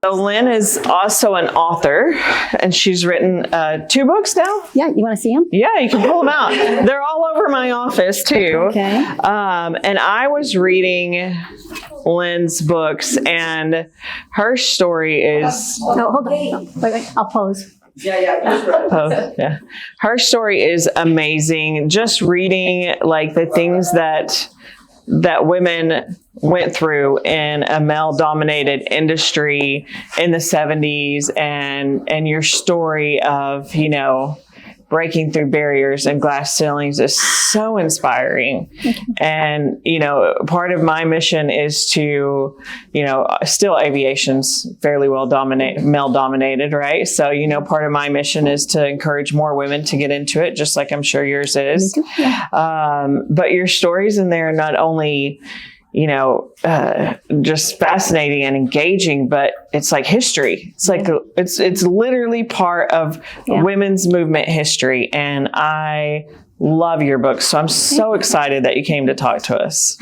So Lynn is also an author, and she's written 2 books now. Yeah, you want to see them? Yeah, you can pull them out. They're all over my office too. Okay. And I was reading Lynn's books, and her story is. No, hold on. No, wait. I'll pose. Yeah. Her story is amazing. Just reading like the things that women went through in a male-dominated industry in the 70s, and your story of, breaking through barriers and glass ceilings is so inspiring. And, part of my mission is to, still aviation's fairly well male-dominated, right? So, part of my mission is to encourage more women to get into it, just like I'm sure yours is. Me too. Yeah. But your stories in there are not only just fascinating and engaging, but it's like history. It's like, it's literally part of women's movement history. And I love your book. So I'm so excited that you came to talk to us.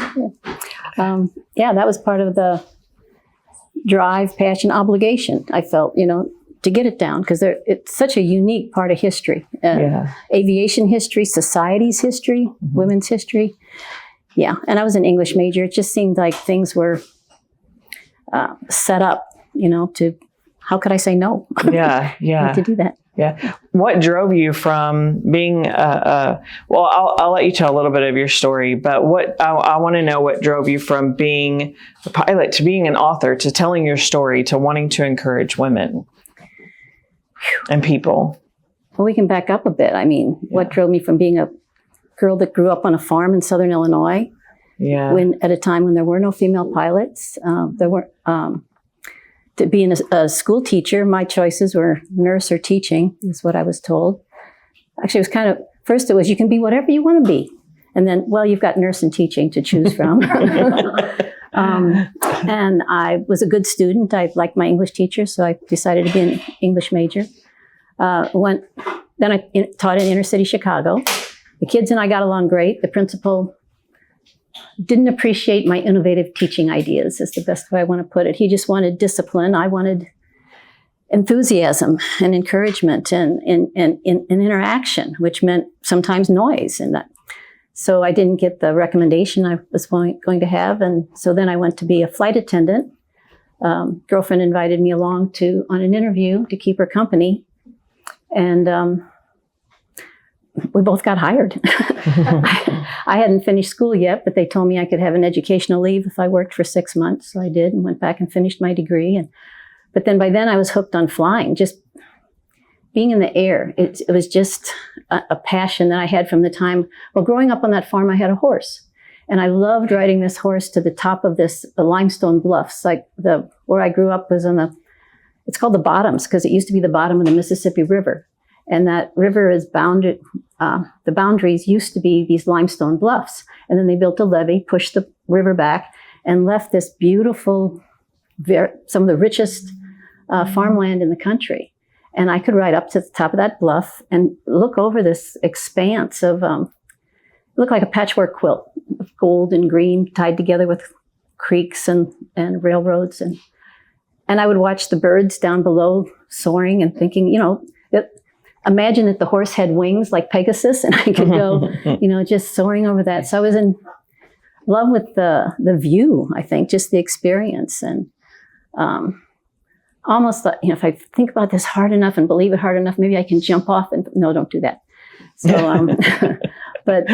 That was part of the drive, passion, obligation I felt, to get it down, because it's such a unique part of history. Aviation history, society's history, women's history. Yeah, and I was an English major. It just seemed like things were set up, to, how could I say no? Yeah. To do that. Yeah. What drove you from being, well, I'll let you tell a little bit of your story, but I want to know what drove you from being a pilot to being an author to telling your story to wanting to encourage women and people. Well, we can back up a bit. I mean, what drove me from being a girl that grew up on a farm in Southern Illinois, at a time when there were no female pilots, to being a school teacher, my choices were nurse or teaching, is what I was told. Actually, it was kind of, first it was, you can be whatever you want to be. And then, well, you've got nurse and teaching to choose from. And I was a good student. I liked my English teacher, so I decided to be an English major. Then I taught in inner city Chicago. The kids and I got along great. The principal didn't appreciate my innovative teaching ideas, is the best way I want to put it. He just wanted discipline. I wanted enthusiasm and encouragement and interaction, which meant sometimes noise. So I didn't get the recommendation I was going to have. And so then I went to be a flight attendant. Girlfriend invited me along on an interview to keep her company. And we both got hired. I hadn't finished school yet, but they told me I could have an educational leave if I worked for 6 months. So I did, and went back and finished my degree. But then by then I was hooked on flying, just being in the air. It was just a passion that I had from the time, growing up on that farm, I had a horse. And I loved riding this horse to the top of the limestone bluffs. Like where I grew up was it's called the Bottoms, because it used to be the bottom of the Mississippi River. And that river is bounded, the boundaries used to be these limestone bluffs. And then they built a levee, pushed the river back, and left this beautiful, some of the richest farmland in the country. And I could ride up to the top of that bluff and look over this expanse of, it looked like a patchwork quilt of gold and green tied together with creeks and railroads. And I would watch the birds down below soaring and thinking, imagine that the horse had wings like Pegasus, and I could go, just soaring over that. So I was in love with the view, I think, just the experience. And almost, if I think about this hard enough and believe it hard enough, maybe I can jump off and, no, don't do that. So,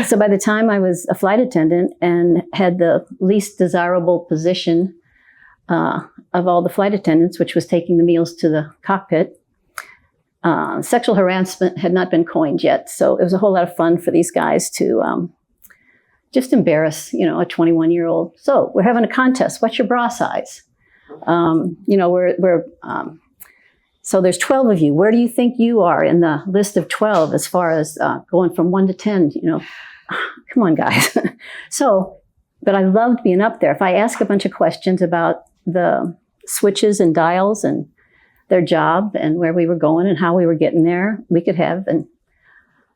so by the time I was a flight attendant and had the least desirable position of all the flight attendants, which was taking the meals to the cockpit, sexual harassment had not been coined yet. So it was a whole lot of fun for these guys to just embarrass, a 21-year-old. So we're having a contest. What's your bra size? So there's 12 of you. Where do you think you are in the list of 12 as far as going from 1 to 10? Come on, guys. But I loved being up there. If I ask a bunch of questions about the switches and dials and their job and where we were going and how we were getting there, we could have an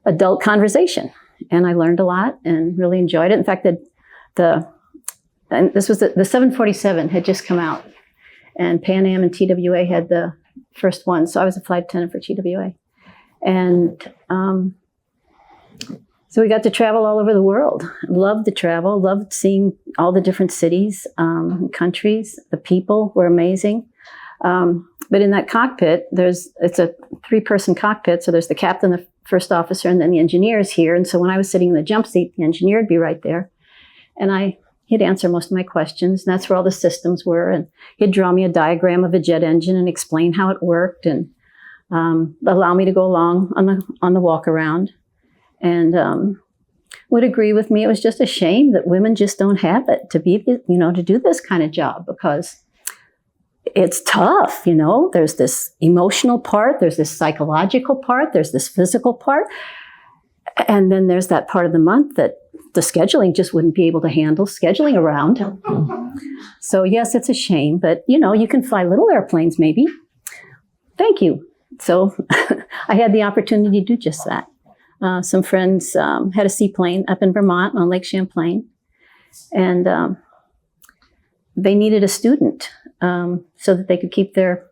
adult conversation. And I learned a lot and really enjoyed it. In fact, and this was the 747 had just come out. And Pan Am and TWA had the first one. So I was a flight attendant for TWA. And so we got to travel all over the world. Loved to travel, loved seeing all the different cities, countries. The people were amazing. But in that cockpit, it's a 3-person cockpit. So there's the captain, the first officer, and then the engineers here. And so when I was sitting in the jump seat, the engineer would be right there. And he'd answer most of my questions. And that's where all the systems were. And he'd draw me a diagram of a jet engine and explain how it worked and allow me to go along on the walk around. And would agree with me. It was just a shame that women just don't have it to to do this kind of job, because it's tough, There's this emotional part, there's this psychological part, there's this physical part. And then there's that part of the month that the scheduling just wouldn't be able to handle scheduling around. So yes, it's a shame, but you can fly little airplanes maybe. Thank you. So I had the opportunity to do just that. Some friends had a seaplane up in Vermont on Lake Champlain, and they needed a student so that they could keep their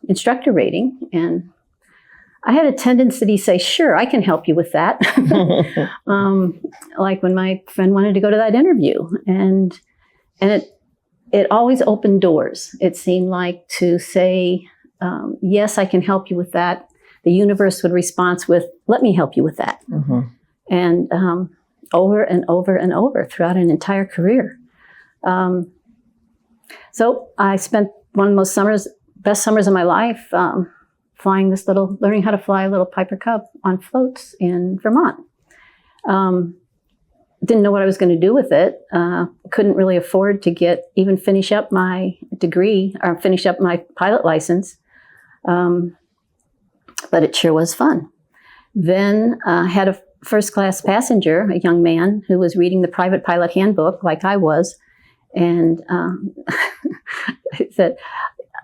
instructor rating. And I had a tendency to say, sure, I can help you with that. Like when my friend wanted to go to that interview, and it always opened doors. It seemed like to say, yes, I can help you with that. The universe would respond with, let me help you with that. Mm-hmm. And over and over and over throughout an entire career. So I spent one of the best summers of my life learning how to fly a little Piper Cub on floats in Vermont. Didn't know what I was going to do with it. Couldn't really afford to finish up my degree or finish up my pilot license. But it sure was fun. Then had a first-class passenger, a young man who was reading the private pilot handbook like I was, and he said,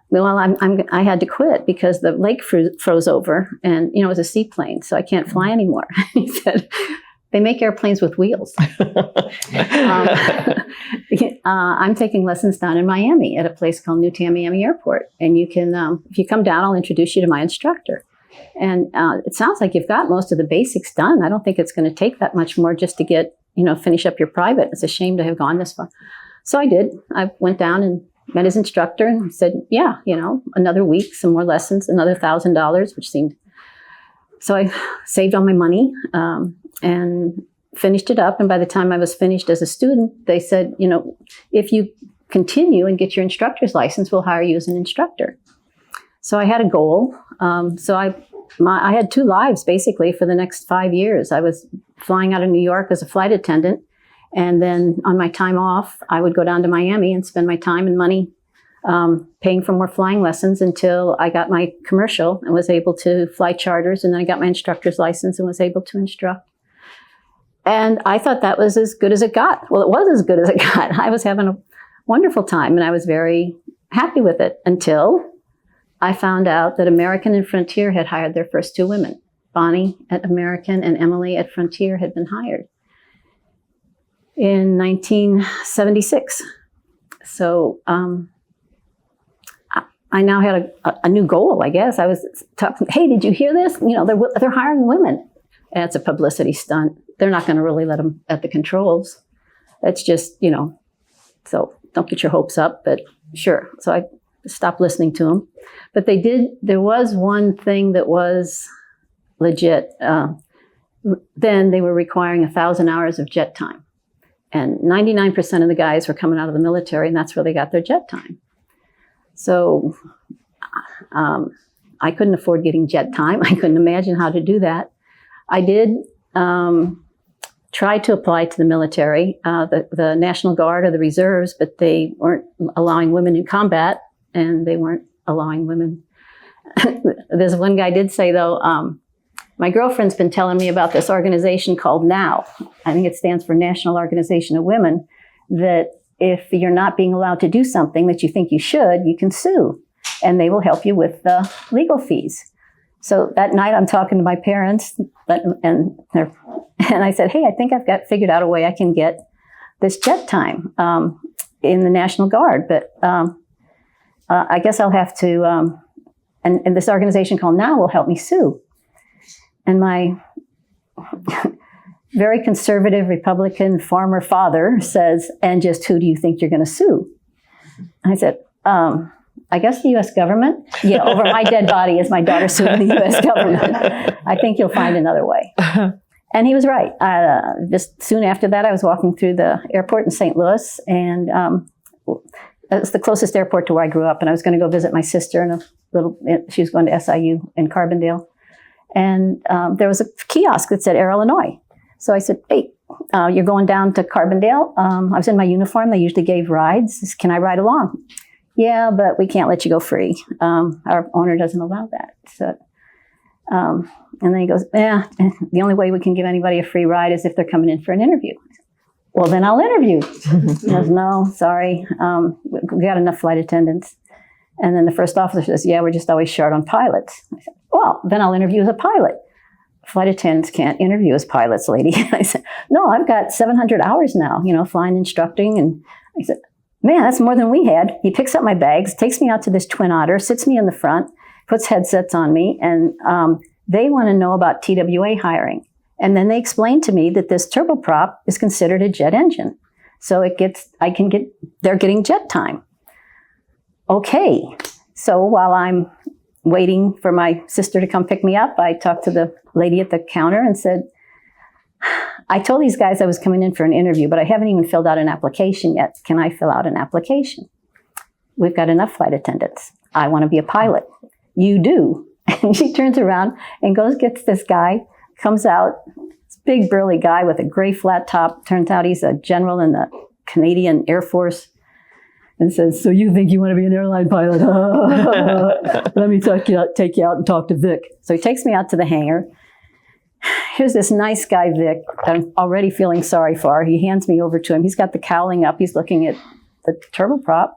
"Well, I had to quit because the lake froze over, and it was a seaplane, so I can't fly anymore." He said, "They make airplanes with wheels." I'm taking lessons down in Miami at a place called New Tamiami Airport, and you can, if you come down, I'll introduce you to my instructor. And it sounds like you've got most of the basics done. I don't think it's going to take that much more just to finish up your private. It's a shame to have gone this far. So I did. I went down and met his instructor and said, yeah, another week, some more lessons, another $1,000, which seemed. So I saved all my money and finished it up. And by the time I was finished as a student, they said, if you continue and get your instructor's license, we'll hire you as an instructor. So I had a goal. So I had 2 lives basically for the next 5 years. I was flying out of New York as a flight attendant. And then on my time off, I would go down to Miami and spend my time and money paying for more flying lessons until I got my commercial and was able to fly charters. And then I got my instructor's license and was able to instruct. And I thought that was as good as it got. Well, it was as good as it got. I was having a wonderful time and I was very happy with it until I found out that American and Frontier had hired their first 2 women. Bonnie at American and Emily at Frontier had been hired in 1976. So I now had a new goal, I guess. I was talking, hey, did you hear this? They're hiring women. And it's a publicity stunt. They're not going to really let them at the controls. It's just, so don't get your hopes up, but sure. So I stopped listening to them. But there was one thing that was legit. Then they were requiring 1,000 hours of jet time. And 99% of the guys were coming out of the military, and that's where they got their jet time. So I couldn't afford getting jet time. I couldn't imagine how to do that. I did try to apply to the military, the National Guard or the reserves, but they weren't allowing women in combat, and they weren't allowing women. There's one guy did say, though, my girlfriend's been telling me about this organization called NOW. I think it stands for National Organization of Women, that if you're not being allowed to do something that you think you should, you can sue, and they will help you with the legal fees. So that night I'm talking to my parents, and I said, hey, I think I've figured out a way I can get this jet time in the National Guard. But I guess I'll have to, and this organization called Now will help me sue. And my very conservative Republican farmer father says, and just who do you think you're going to sue? And I said, I guess the U.S. government. Yeah, over my dead body is my daughter suing the U.S. government. I think you'll find another way. And he was right. Just soon after that, I was walking through the airport in St. Louis, and it's the closest airport to where I grew up. And I was going to go visit my sister in she was going to SIU in Carbondale. And there was a kiosk that said Air Illinois. So I said, hey, you're going down to Carbondale? I was in my uniform. They usually gave rides. Can I ride along? Yeah, but we can't let you go free. Our owner doesn't allow that. So, and then he goes, yeah, the only way we can give anybody a free ride is if they're coming in for an interview. Well, then I'll interview. He goes, no, sorry. We got enough flight attendants. And then the first officer says, yeah, we're just always short on pilots. I said, well, then I'll interview as a pilot. Flight attendants can't interview as pilots, lady. I said, no, I've got 700 hours now, flying, instructing. And I said, man, that's more than we had. He picks up my bags, takes me out to this Twin Otter, sits me in the front, puts headsets on me, and they want to know about TWA hiring. And then they explain to me that this turboprop is considered a jet engine. So they're getting jet time. Okay, so while I'm waiting for my sister to come pick me up, I talked to the lady at the counter and said, I told these guys I was coming in for an interview, but I haven't even filled out an application yet. Can I fill out an application? We've got enough flight attendants. I want to be a pilot. You do. And she turns around and gets this guy, comes out, this big burly guy with a gray flat top. Turns out he's a general in the Canadian Air Force. And says, so you think you want to be an airline pilot? Let me take you out and talk to Vic. So he takes me out to the hangar. Here's this nice guy, Vic, that I'm already feeling sorry for. He hands me over to him. He's got the cowling up. He's looking at the turboprop.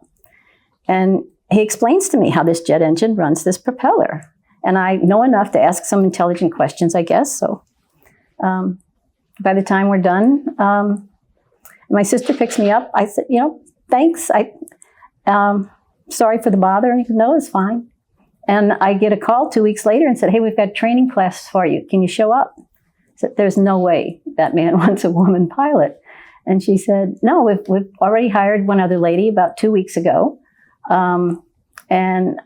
And he explains to me how this jet engine runs this propeller. And I know enough to ask some intelligent questions, I guess. So by the time we're done, my sister picks me up. I said, thanks. Sorry for the bother. And he goes, no, it's fine. And I get a call 2 weeks later and said, hey, we've got training classes for you. Can you show up? I said, there's no way that man wants a woman pilot. And she said, no, we've already hired one other lady about 2 weeks ago. And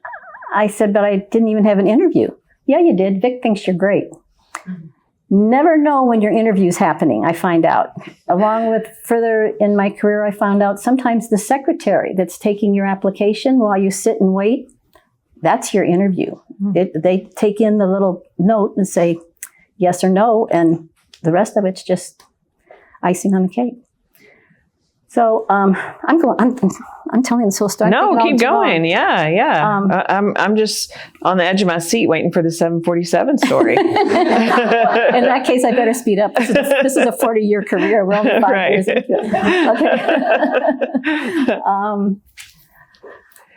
I said, but I didn't even have an interview. Yeah, you did. Vic thinks you're great. Never know when your interview's happening, I find out. Along with further in my career, I found out sometimes the secretary that's taking your application while you sit and wait, that's your interview. They take in the little note and say yes or no, and the rest of it's just icing on the cake. So I'm telling this whole story. No, keep going. Yeah. I'm just on the edge of my seat waiting for the 747 story. In that case, I better speed up. This is a 40-year career. We're only 5 years into it.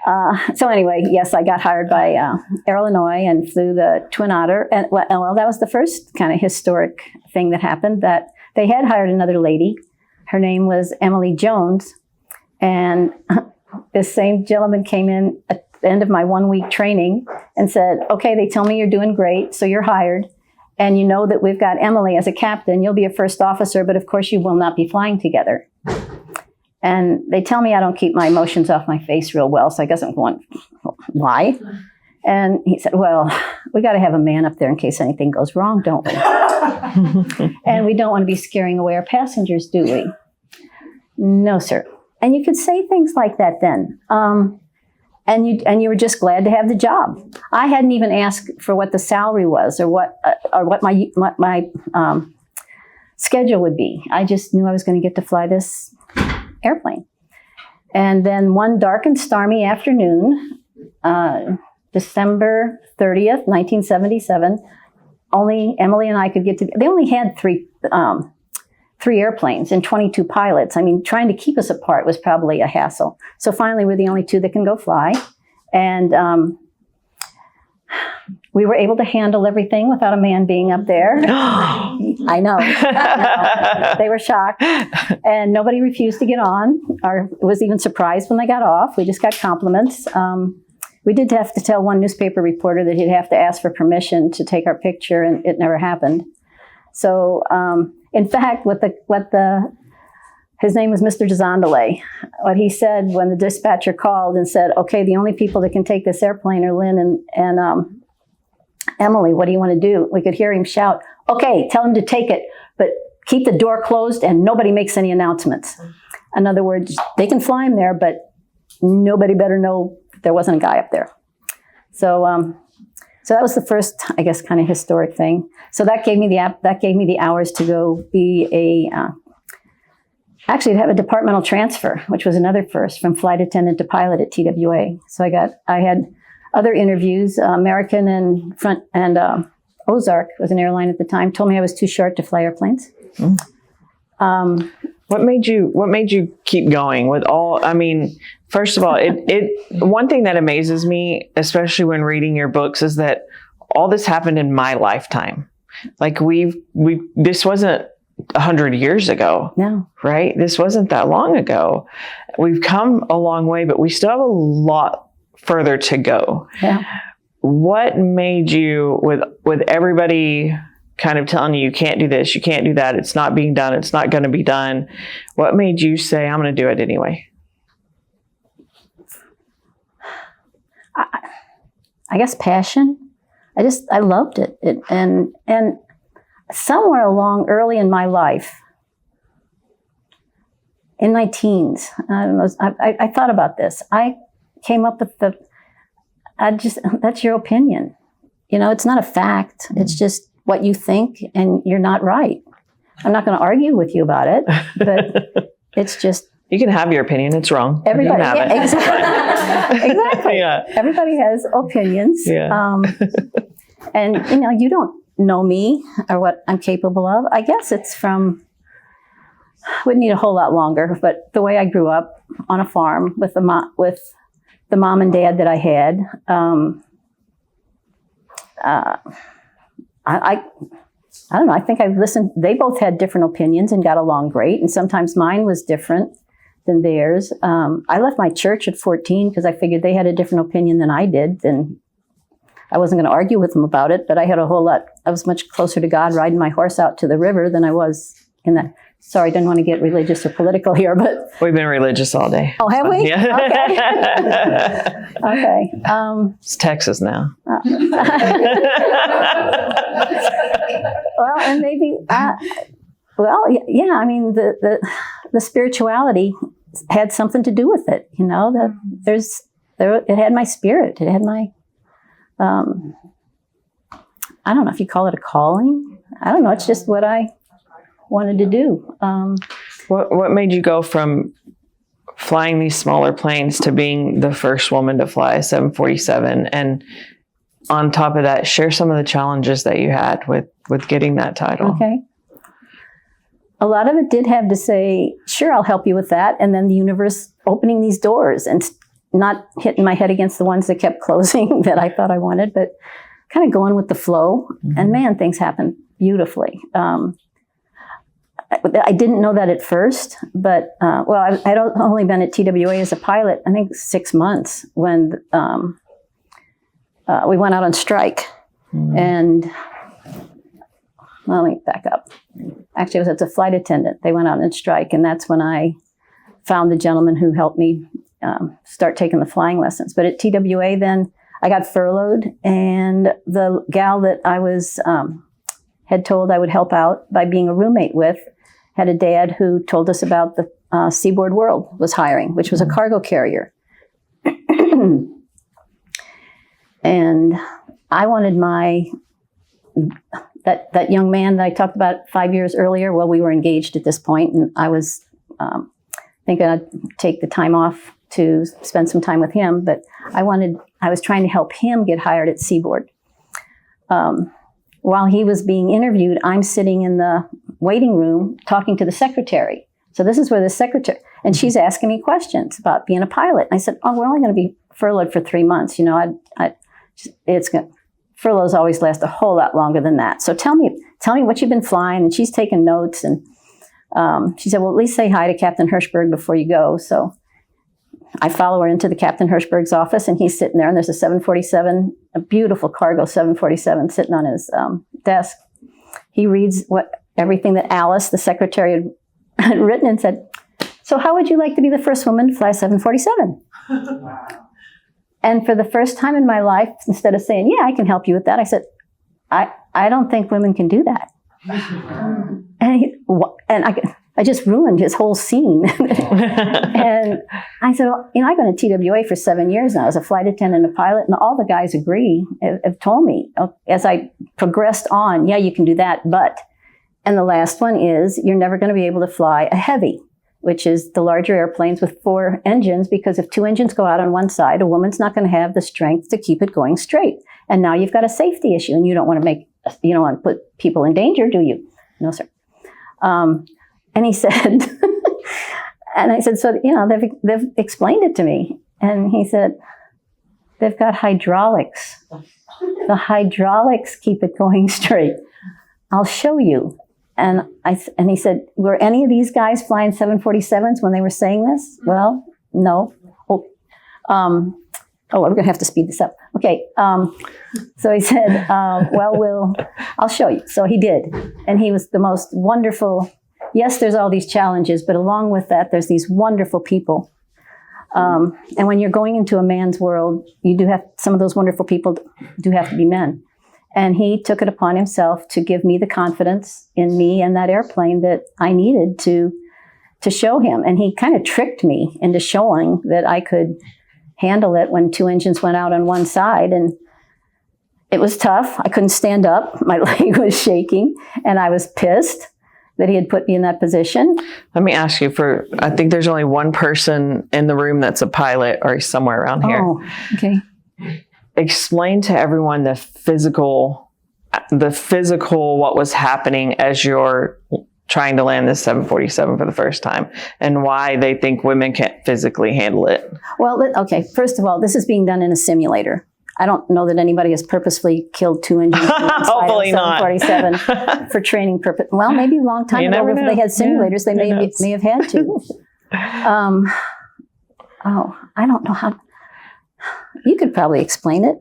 Okay. So anyway, yes, I got hired by Air Illinois and flew the Twin Otter. And well, that was the first kind of historic thing that happened, that they had hired another lady. Her name was Emily Jones. And this same gentleman came in at the end of my 1 week training and said, okay, they tell me you're doing great, so you're hired. And you know that we've got Emily as a captain. You'll be a first officer, but of course you will not be flying together. And they tell me I don't keep my emotions off my face real well, so I guess I'm going, why? And he said, well, we got to have a man up there in case anything goes wrong, don't we? And we don't want to be scaring away our passengers, do we? No, sir. And you could say things like that then. And you were just glad to have the job. I hadn't even asked for what the salary was or what my schedule would be. I just knew I was going to get to fly this airplane. And then one dark and stormy afternoon, December 30th, 1977, only Emily and I could get to, they only had three airplanes and 22 pilots. I mean, trying to keep us apart was probably a hassle. So finally, we're the only two that can go fly. And we were able to handle everything without a man being up there. I know. They were shocked. And nobody refused to get on or was even surprised when they got off. We just got compliments. We did have to tell one newspaper reporter that he'd have to ask for permission to take our picture, and it never happened. So, in fact, his name was Mr. Desandele. What he said when the dispatcher called and said, okay, the only people that can take this airplane are Lynn and Emily, what do you want to do? We could hear him shout, okay, tell him to take it, but keep the door closed and nobody makes any announcements. In other words, they can fly him there, but nobody better know there wasn't a guy up there. So that was the first, I guess, kind of historic thing. So that gave me the hours to go be actually to have a departmental transfer, which was another first, from flight attendant to pilot at TWA. So I had other interviews. American and Ozark was an airline at the time, told me I was too short to fly airplanes. What made you keep going with all? I mean, first of all, one thing that amazes me, especially when reading your books, is that all this happened in my lifetime. Like this wasn't 100 years ago. No. Right? This wasn't that long ago. We've come a long way, but we still have a lot further to go. Yeah. What made you, with everybody kind of telling you can't do this, you can't do that, it's not being done, it's not going to be done, what made you say, I'm going to do it anyway? I guess passion. I loved it. And somewhere along early in my life, in my teens, I thought about this. I came up with that's your opinion. It's not a fact. It's just what you think, and you're not right. I'm not going to argue with you about it, but it's just. You can have your opinion. It's wrong. Everybody, you can have it. Exactly. Yeah. Everybody has opinions. Yeah. And, you don't know me or what I'm capable of. I guess it's from, wouldn't need a whole lot longer, but the way I grew up on a farm with the mom and dad that I had, I don't know. I think I've listened. They both had different opinions and got along great. And sometimes mine was different than theirs. I left my church at 14 because I figured they had a different opinion than I did. And I wasn't going to argue with them about it, but I was much closer to God riding my horse out to the river than I was in that. Sorry, I didn't want to get religious or political here, but. We've been religious all day. Oh, have we? Yeah. Okay. It's Texas now. Well, and maybe, yeah, I mean, the spirituality had something to do with it. It had my spirit. It had my, I don't know if you call it a calling. I don't know. It's just what I wanted to do. What made you go from flying these smaller planes to being the first woman to fly a 747? And on top of that, share some of the challenges that you had with getting that title. Okay. A lot of it did have to say, sure, I'll help you with that. And then the universe opening these doors and not hitting my head against the ones that kept closing that I thought I wanted, but kind of going with the flow. Mm-hmm. And man, things happen beautifully. I didn't know that at first, but, I'd only been at TWA as a pilot, I think 6 months when we went out on strike. Mm-hmm. And, let me back up. Actually, I was as a flight attendant. They went out on strike, and that's when I found the gentleman who helped me start taking the flying lessons. But at TWA then, I got furloughed, and the gal that I was had told I would help out by being a roommate with had a dad who told us about the Seaboard World was hiring, which was a cargo carrier. And I wanted that young man that I talked about 5 years earlier. Well, we were engaged at this point, and I was thinking I'd take the time off to spend some time with him, but I was trying to help him get hired at Seaboard. While he was being interviewed, I'm sitting in the waiting room talking to the secretary. So this is where the secretary, and she's asking me questions about being a pilot. And I said, we're only going to be furloughed for 3 months. furloughs always last a whole lot longer than that. So tell me what you've been flying. And she's taking notes. And she said, well, at least say hi to Captain Hirschberg before you go. So I follow her into the Captain Hirschberg's office, and he's sitting there, and there's a 747, a beautiful cargo 747 sitting on his desk. He reads everything that Alice, the secretary, had written and said, so how would you like to be the first woman to fly 747? And for the first time in my life, instead of saying, yeah, I can help you with that, I said, I don't think women can do that. And I just ruined his whole scene. And I said, well, I've been a TWA for 7 years now as a flight attendant and a pilot, and all the guys agree, have told me as I progressed on, yeah, you can do that, but. And the last one is, you're never going to be able to fly a heavy, which is the larger airplanes with 4 engines, because if 2 engines go out on one side, a woman's not going to have the strength to keep it going straight. And now you've got a safety issue, and you don't want to put people in danger, do you? No, sir. And he said, and I said, so, they've explained it to me. And he said, they've got hydraulics. The hydraulics keep it going straight. I'll show you. And he said, were any of these guys flying 747s when they were saying this? Well, no. I'm going to have to speed this up. Okay. So he said, I'll show you. So he did. And he was the most wonderful. Yes, there's all these challenges, but along with that, there's these wonderful people. And when you're going into a man's world, you do have, some of those wonderful people do have to be men. And he took it upon himself to give me the confidence in me and that airplane that I needed to show him. And he kind of tricked me into showing that I could handle it when 2 engines went out on one side. And it was tough. I couldn't stand up. My leg was shaking, and I was pissed that he had put me in that position. Let me ask you I think there's only one person in the room that's a pilot or somewhere around here. Oh, okay. Explain to everyone the physical, what was happening as you're trying to land this 747 for the first time, and why they think women can't physically handle it. Well, okay. First of all, this is being done in a simulator. I don't know that anybody has purposefully killed 2 engines Hopefully not. 747 for training purpose. Well, maybe a long time ago, if they had simulators, they may have had to. I don't know how. You could probably explain it.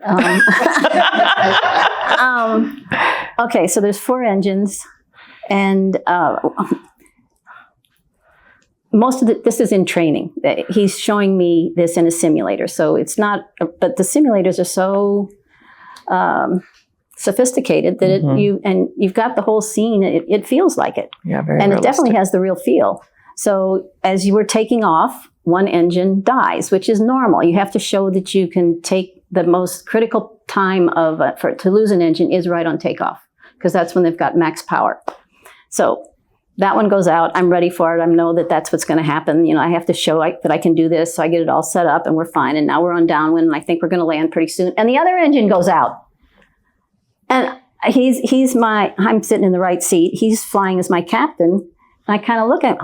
Okay, so there's 4 engines, and most of this is in training. He's showing me this in a simulator, so it's not. But the simulators are so sophisticated that you've got the whole scene. It feels like it, yeah, very and realistic. It definitely has the real feel. So as you were taking off, 1 engine dies, which is normal. You have to show that you can take the most critical time to lose an engine is right on takeoff, because that's when they've got max power. So that one goes out. I'm ready for it. I know that that's what's going to happen. I have to show that I can do this. So I get it all set up, and we're fine. And now we're on downwind, and I think we're going to land pretty soon. And the other engine goes out. And I'm sitting in the right seat. He's flying as my captain. And I kind of look at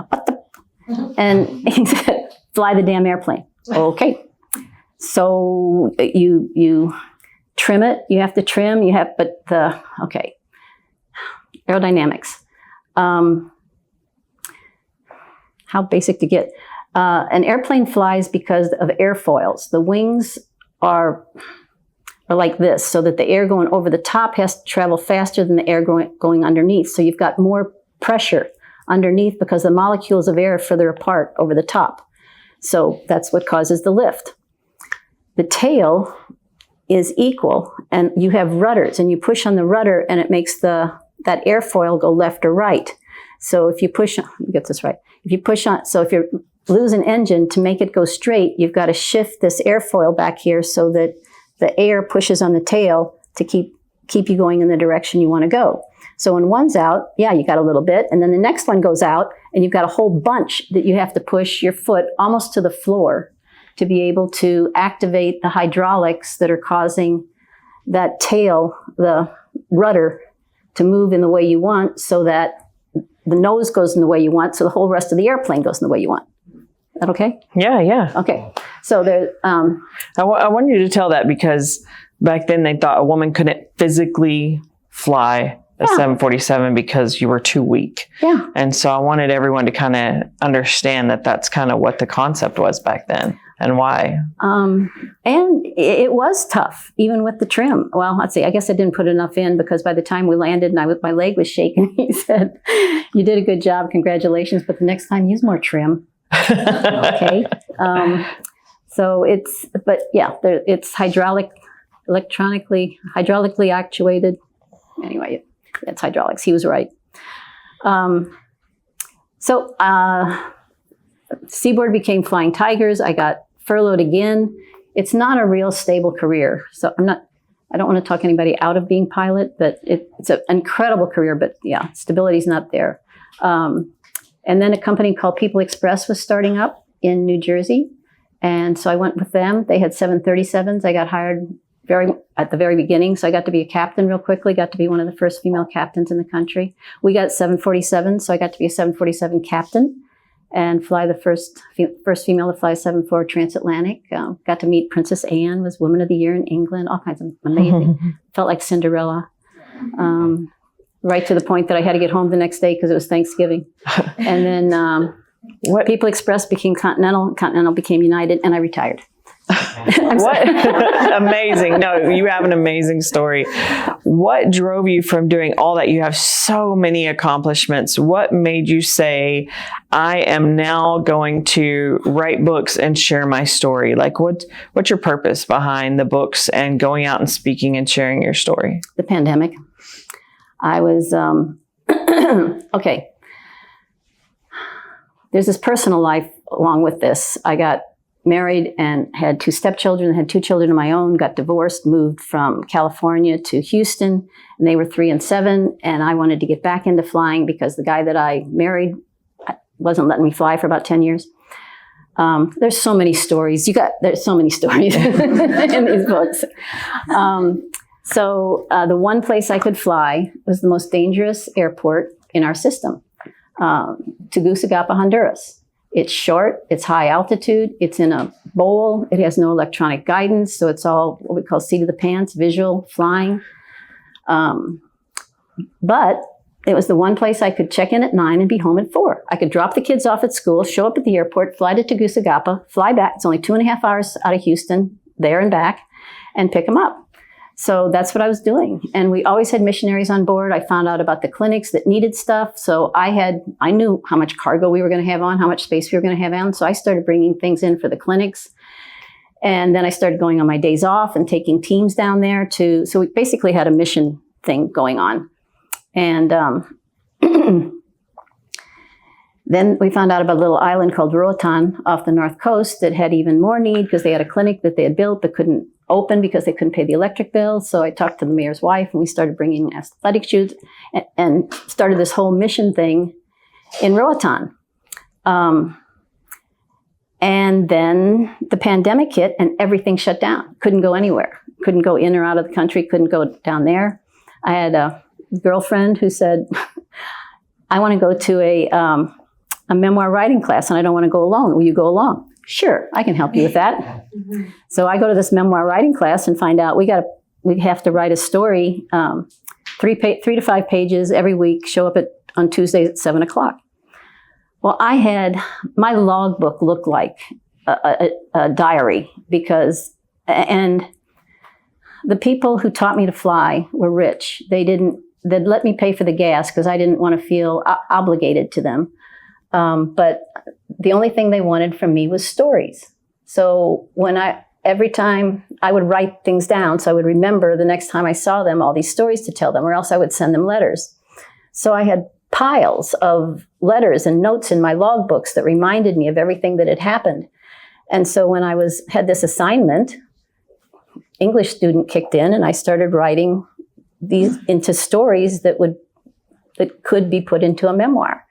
him, and he said, fly the damn airplane. Okay. So you trim it. You have to trim. Okay. Aerodynamics. How basic to get. An airplane flies because of airfoils. The wings are like this, so that the air going over the top has to travel faster than the air going underneath. So you've got more pressure underneath because the molecules of air are further apart over the top. So that's what causes the lift. The tail is equal, and you have rudders, and you push on the rudder, and it makes that airfoil go left or right. So if you push on, let me get this right. If you push on, so if you lose an engine, to make it go straight, you've got to shift this airfoil back here so that the air pushes on the tail to keep you going in the direction you want to go. So when one's out, yeah, you got a little bit, and then the next one goes out, and you've got a whole bunch that you have to push your foot almost to the floor to be able to activate the hydraulics that are causing that tail, the rudder, to move in the way you want, so that the nose goes in the way you want, so the whole rest of the airplane goes in the way you want. Is that okay? Yeah. Okay. So there. I want you to tell that, because back then they thought a woman couldn't physically fly a 747 because you were too weak. Yeah. And so I wanted everyone to kind of understand that that's kind of what the concept was back then and why. And it was tough, even with the trim. Well, let's see, I guess I didn't put enough in because by the time we landed and my leg was shaking, he said, "You did a good job, congratulations, but the next time use more trim." Okay. So it's hydraulically actuated. Anyway, it's hydraulics. He was right. Seaboard became Flying Tigers. I got furloughed again. It's not a real stable career. So I don't want to talk anybody out of being pilot, but it's an incredible career, but yeah, stability's not there. And then a company called People Express was starting up in New Jersey. And so I went with them. They had 737s. I got hired at the very beginning. So I got to be a captain real quickly, got to be one of the first female captains in the country. We got 747s, so I got to be a 747 captain and fly the first female to fly 74 transatlantic. Got to meet Princess Anne, was Woman of the Year in England, all kinds of amazing. Felt like Cinderella. Right to the point that I had to get home the next day because it was Thanksgiving. And then People Express became Continental, Continental became United, and I retired. What? Amazing. No, you have an amazing story. What drove you from doing all that? You have so many accomplishments. What made you say, I am now going to write books and share my story? Like what's your purpose behind the books and going out and speaking and sharing your story? The pandemic. I was, okay. There's this personal life along with this. I got married and had 2 stepchildren, had 2 children of my own, got divorced, moved from California to Houston, and they were 3 and 7, and I wanted to get back into flying because the guy that I married wasn't letting me fly for about 10 years. There's so many stories. There's so many stories in these books. So the one place I could fly was the most dangerous airport in our system, Tegucigalpa, Honduras. It's short, it's high altitude, it's in a bowl, it has no electronic guidance, so it's all what we call seat of the pants, visual flying. But it was the one place I could check in at 9 and be home at 4. I could drop the kids off at school, show up at the airport, fly to Tegucigalpa, fly back. It's only 2.5 hours out of Houston, there and back, and pick them up. So that's what I was doing. And we always had missionaries on board. I found out about the clinics that needed stuff. So I knew how much cargo we were going to have on, how much space we were going to have on. So I started bringing things in for the clinics. And then I started going on my days off and taking teams down there so we basically had a mission thing going on. And then we found out about a little island called Roatan off the north coast that had even more need because they had a clinic that they had built but couldn't open because they couldn't pay the electric bill. So I talked to the mayor's wife and we started bringing athletic shoes and started this whole mission thing in Roatan. And then the pandemic hit and everything shut down. Couldn't go anywhere. Couldn't go in or out of the country. Couldn't go down there. I had a girlfriend who said, I want to go to a memoir writing class and I don't want to go alone. Will you go along? Sure, I can help you with that. Mm-hmm. So I go to this memoir writing class and find out we have to write a story, 3 to 5 pages every week, show up on Tuesdays at 7 o'clock. Well, my logbook looked like a diary and the people who taught me to fly were rich. They'd let me pay for the gas because I didn't want to feel obligated to them. But the only thing they wanted from me was stories. So every time I would write things down, so I would remember the next time I saw them, all these stories to tell them, or else I would send them letters. So I had piles of letters and notes in my logbooks that reminded me of everything that had happened. And so when I had this assignment, English student kicked in and I started writing these into stories that could be put into a memoir.